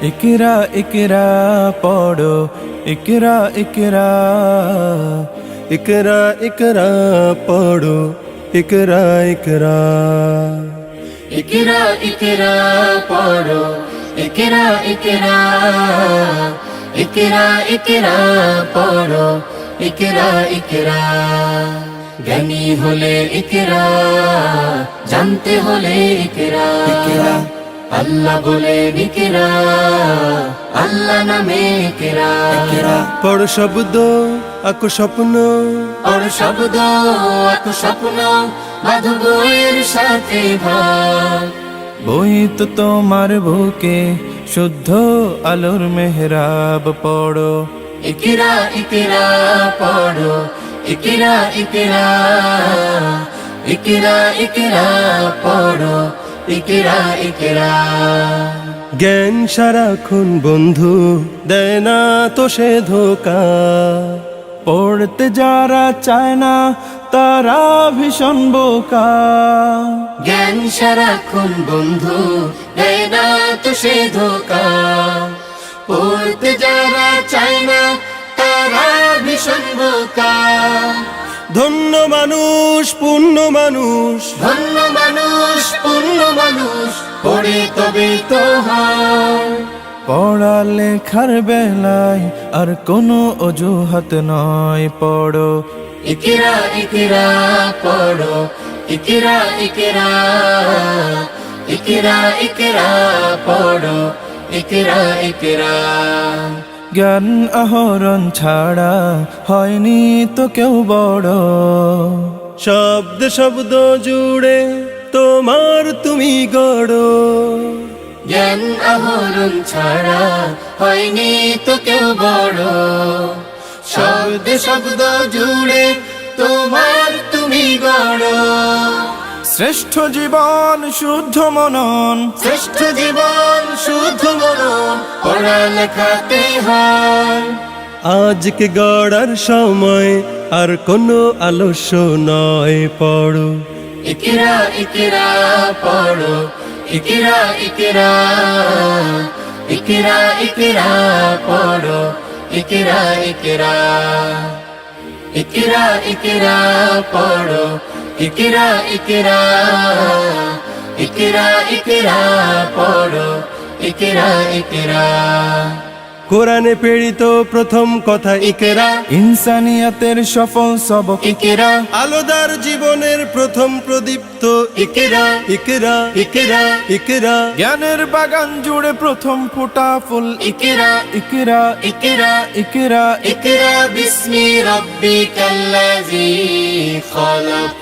ইকরা ইকরা পড়ো ইকরা ইকরা ইকরা ইকরা পড়ো ইকরা ইকরা ইকরা ইকরা পড়ো ইকরা ইকরা ইকরা ইকরা পড়ো ইকরা ইকরা জ্ঞানী হলে ইকরা জানতে হলে ইকরা আল্লাহ বলে ইকরা আল্লাহ নামে ইকরা পড় শব্দ আঁকো স্বপ্ন পড় শব্দ আঁকো স্বপ্ন বাঁধো বইয়ের সাথে ভাগ বই তো তোমার বুকে শুদ্ধ আলোর মেহরাব পড়ো ইকরা ইকরা পড়ো ইকরা ইকরা ইকরা ইকরা পড়ো ইকরা ইকরা জ্ঞান সারাক্ষণ বন্ধু দেয় না তো সে ধোকা পড়তে যারা চায় না তারা ভীষণ বোকা জ্ঞান সারাক্ষণ বন্ধু দেয় না তো সে ধোকা পড়তে যারা চায় না তারা ভীষণ বোকা ধন্য মানুষ পুণ্য মানুষ ধন্য মানুষ পুণ্য মানুষ পড়ে তবে তো হয় পড়ালেখার বেলায় আর কোনো অজুহাত নয় পড়ো ইকরা ইকরা পড়ো ইকরা ইকরা ইকরা ইকরা পড়ো ইকরা ইকরা জ্ঞান আহরণ ছাড়া হয়নি তো কেউ বড় শব্দ শব্দ জুড়ে তোমার তুমি গড় জ্ঞান আহরণ ছাড়া হয়নি তো কেউ বড় শব্দ শব্দ জুড়ে তোমার তুমি গড় শ্রেষ্ঠ জীবন শুদ্ধ মনন শ্রেষ্ঠ জীবন শুদ্ধ মনন পড়ালেখাতে হয় আজকে গড়ার সময় আর কোনো আলস্য নয় পড়ো ইকরা ইকরা পড়ো ইকরা ইকরা ইকরা ইকরা পড়ো ইকরা ইকরা ইকরা ইকরা পড়ো ইকরা ইকরা ইকরা ইকরা পড়ো ইকরা ইকরা কোরআনে প্রেরিত প্রথম কথা ইকরা ইনসানিয়াতের সফল সবক ইকরা আলোদার জীবনের প্রথম প্রদীপ্ত ইকরা ইকরা ইকরা ইকরা জ্ঞানের বাগান জুড়ে প্রথম ফোটা ফুল ইকরা ইকরা ইকরা ইকরা ইকরা বিস্মি রাব্বিকাল্লাযী খালাক